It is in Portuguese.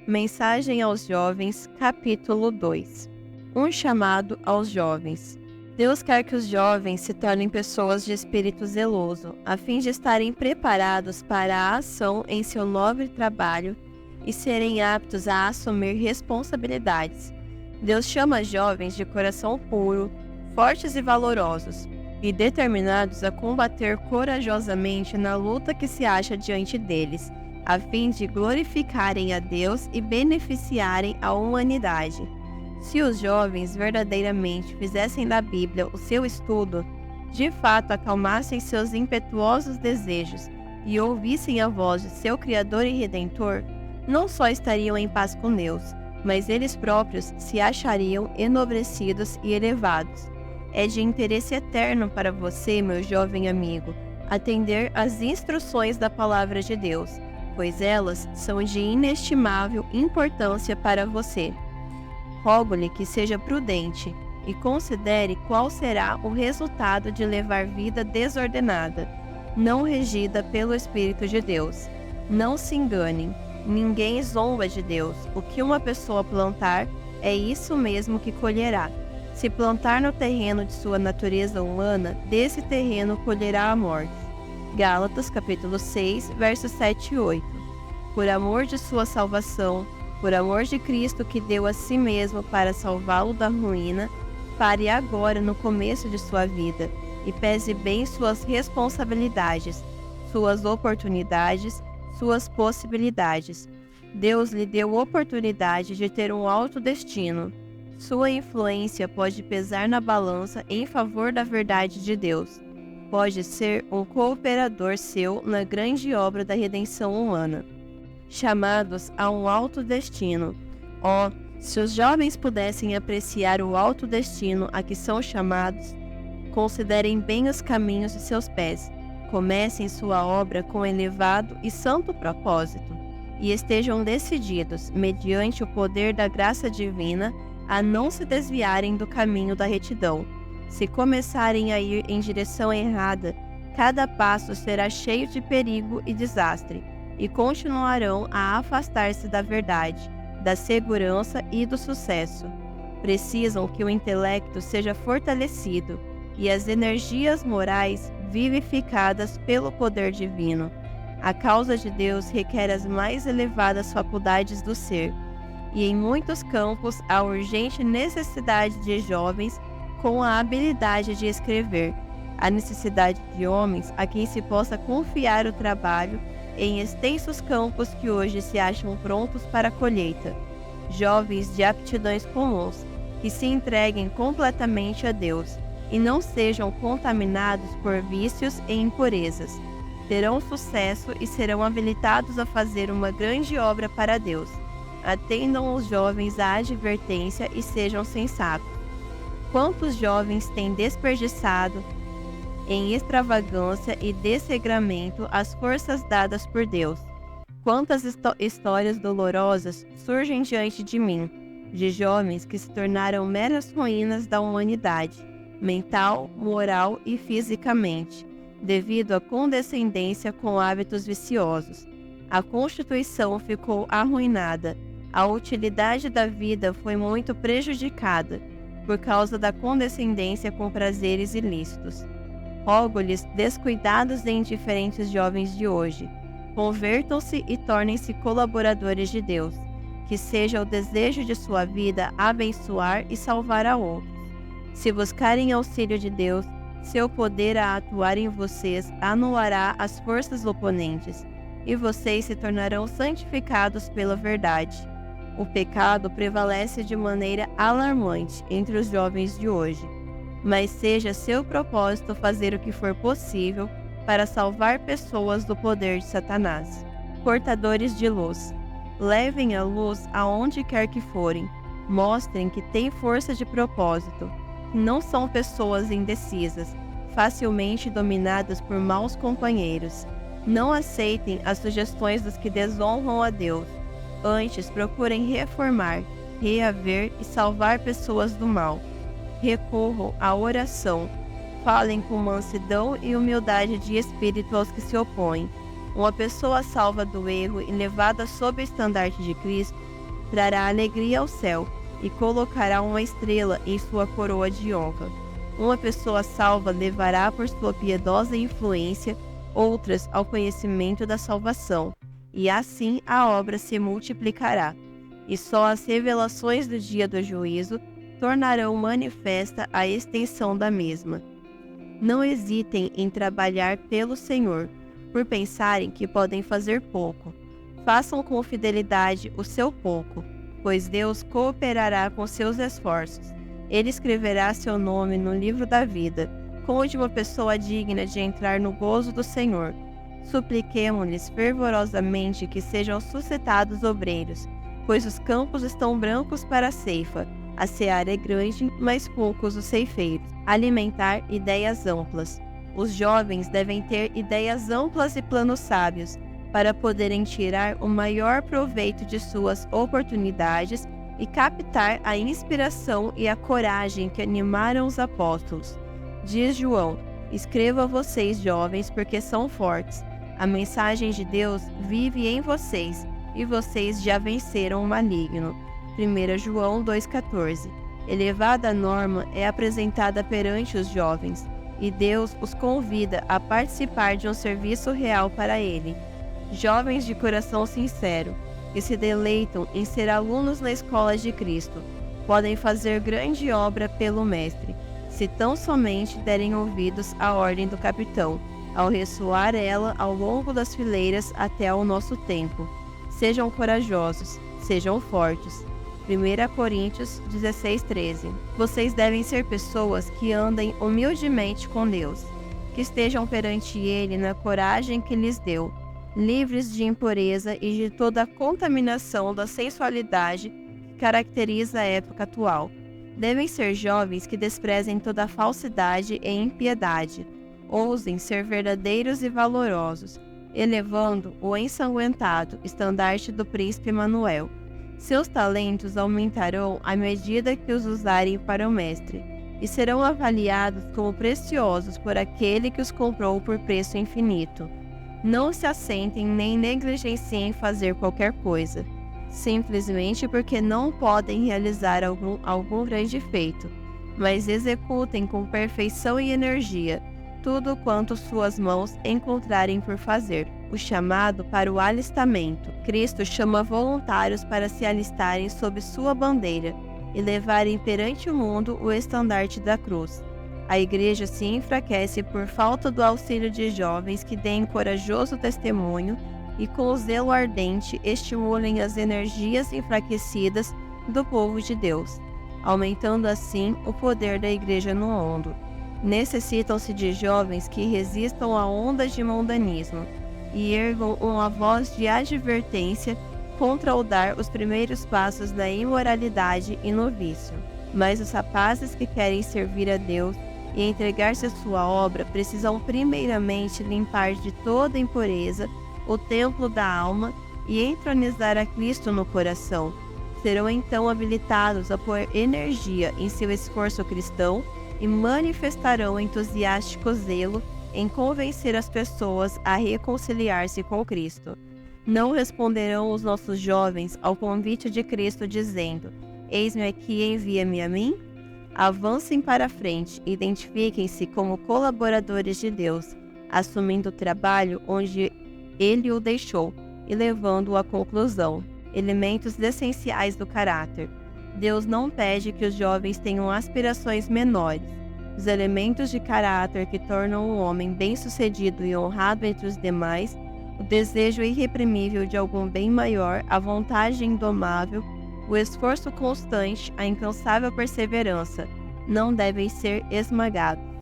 Mensagem aos Jovens, capítulo 2. Um chamado aos jovens. Deus quer que os jovens se tornem pessoas de espírito zeloso, a fim de estarem preparados para a ação em seu nobre trabalho e serem aptos a assumir responsabilidades. Deus chama jovens de coração puro, fortes e valorosos, e determinados a combater corajosamente na luta que se acha diante deles, a fim de glorificarem a Deus e beneficiarem a humanidade. Se os jovens verdadeiramente fizessem da Bíblia o seu estudo, de fato acalmassem seus impetuosos desejos e ouvissem a voz de seu Criador e Redentor, não só estariam em paz com Deus, mas eles próprios se achariam enobrecidos e elevados. É de interesse eterno para você, meu jovem amigo, atender às instruções da Palavra de Deus, pois elas são de inestimável importância para você. Rogo-lhe que seja prudente e considere qual será o resultado de levar vida desordenada, não regida pelo Espírito de Deus. Não se enganem, ninguém zomba de Deus. O que uma pessoa plantar, é isso mesmo que colherá. Se plantar no terreno de sua natureza humana, desse terreno colherá a morte. Gálatas capítulo 6, versos 7 e 8. Por amor de sua salvação, por amor de Cristo que deu a si mesmo para salvá-lo da ruína, pare agora no começo de sua vida e pese bem suas responsabilidades, suas oportunidades, suas possibilidades. Deus lhe deu oportunidade de ter um alto destino. Sua influência pode pesar na balança em favor da verdade de Deus. Pode ser um cooperador seu na grande obra da redenção humana. Chamados a um alto destino. Oh, se os jovens pudessem apreciar o alto destino a que são chamados, considerem bem os caminhos de seus pés, comecem sua obra com elevado e santo propósito, e estejam decididos, mediante o poder da graça divina, a não se desviarem do caminho da retidão. Se começarem a ir em direção errada, cada passo será cheio de perigo e desastre, e continuarão a afastar-se da verdade, da segurança e do sucesso. Precisam que o intelecto seja fortalecido e as energias morais vivificadas pelo poder divino. A causa de Deus requer as mais elevadas faculdades do ser, e em muitos campos há urgente necessidade de jovens com a habilidade de escrever, a necessidade de homens a quem se possa confiar o trabalho em extensos campos que hoje se acham prontos para a colheita, jovens de aptidões comuns, que se entreguem completamente a Deus e não sejam contaminados por vícios e impurezas. Terão sucesso e serão habilitados a fazer uma grande obra para Deus. Atendam os jovens à advertência e sejam sensatos. Quantos jovens têm desperdiçado em extravagância e desregramento as forças dadas por Deus? Quantas histórias dolorosas surgem diante de mim, de jovens que se tornaram meras ruínas da humanidade, mental, moral e fisicamente, devido à condescendência com hábitos viciosos. A constituição ficou arruinada, a utilidade da vida foi muito prejudicada por causa da condescendência com prazeres ilícitos. Rogo-lhes descuidados e indiferentes jovens de hoje, convertam-se e tornem-se colaboradores de Deus, que seja o desejo de sua vida abençoar e salvar a outros. Se buscarem auxílio de Deus, seu poder a atuar em vocês anulará as forças oponentes, e vocês se tornarão santificados pela verdade. O pecado prevalece de maneira alarmante entre os jovens de hoje, mas seja seu propósito fazer o que for possível para salvar pessoas do poder de Satanás. Portadores de luz. Levem a luz aonde quer que forem. Mostrem que têm força de propósito, que não são pessoas indecisas, facilmente dominadas por maus companheiros. Não aceitem as sugestões dos que desonram a Deus. Antes, procurem reformar, reaver e salvar pessoas do mal. Recorram à oração. Falem com mansidão e humildade de espírito aos que se opõem. Uma pessoa salva do erro e levada sob o estandarte de Cristo trará alegria ao céu e colocará uma estrela em sua coroa de honra. Uma pessoa salva levará por sua piedosa influência outras ao conhecimento da salvação, e assim a obra se multiplicará. E só as revelações do dia do juízo tornarão manifesta a extensão da mesma. Não hesitem em trabalhar pelo Senhor, por pensarem que podem fazer pouco. Façam com fidelidade o seu pouco, pois Deus cooperará com seus esforços. Ele escreverá seu nome no livro da vida, como o de uma pessoa digna de entrar no gozo do Senhor. Supliquemo-lhes fervorosamente que sejam suscitados obreiros, pois os campos estão brancos para a ceifa. A seara é grande, mas poucos os ceifeiros. Alimentar ideias amplas. Os jovens devem ter ideias amplas e planos sábios, para poderem tirar o maior proveito de suas oportunidades e captar a inspiração e a coragem que animaram os apóstolos. Diz João: escrevo a vocês, jovens, porque são fortes. A mensagem de Deus vive em vocês, e vocês já venceram o maligno. 1 João 2,14. Elevada norma é apresentada perante os jovens, e Deus os convida a participar de um serviço real para Ele. Jovens de coração sincero, que se deleitam em ser alunos na escola de Cristo, podem fazer grande obra pelo Mestre, se tão somente derem ouvidos à ordem do capitão, ao ressoar ela ao longo das fileiras até ao nosso tempo. Sejam corajosos, sejam fortes. 1 Coríntios 16:13. Vocês devem ser pessoas que andem humildemente com Deus, que estejam perante Ele na coragem que lhes deu, livres de impureza e de toda a contaminação da sensualidade que caracteriza a época atual. Devem ser jovens que desprezem toda falsidade e impiedade, ousem ser verdadeiros e valorosos, elevando o ensanguentado estandarte do príncipe Emanuel. Seus talentos aumentarão à medida que os usarem para o Mestre, e serão avaliados como preciosos por aquele que os comprou por preço infinito. Não se assentem nem negligenciem fazer qualquer coisa, simplesmente porque não podem realizar algum grande feito, mas executem com perfeição e energia tudo quanto suas mãos encontrarem por fazer. O chamado para o alistamento. Cristo chama voluntários para se alistarem sob sua bandeira e levarem perante o mundo o estandarte da cruz. A Igreja se enfraquece por falta do auxílio de jovens que deem corajoso testemunho e com zelo ardente estimulem as energias enfraquecidas do povo de Deus, aumentando assim o poder da Igreja no mundo. Necessitam-se de jovens que resistam a ondas de mundanismo e ergam uma voz de advertência contra o dar os primeiros passos da imoralidade e no vício. Mas os rapazes que querem servir a Deus e entregar-se à sua obra precisam primeiramente limpar de toda impureza o templo da alma e entronizar a Cristo no coração. Serão então habilitados a pôr energia em seu esforço cristão e manifestarão entusiástico zelo em convencer as pessoas a reconciliar-se com Cristo. Não responderão os nossos jovens ao convite de Cristo dizendo: eis-me aqui, envia-me a mim? Avancem para a frente, identifiquem-se como colaboradores de Deus, assumindo o trabalho onde Ele o deixou e levando-o à conclusão. Elementos essenciais do caráter. Deus não pede que os jovens tenham aspirações menores. Os elementos de caráter que tornam o homem bem-sucedido e honrado entre os demais, o desejo irreprimível de algum bem maior, a vontade indomável, o esforço constante, a incansável perseverança, não devem ser esmagados.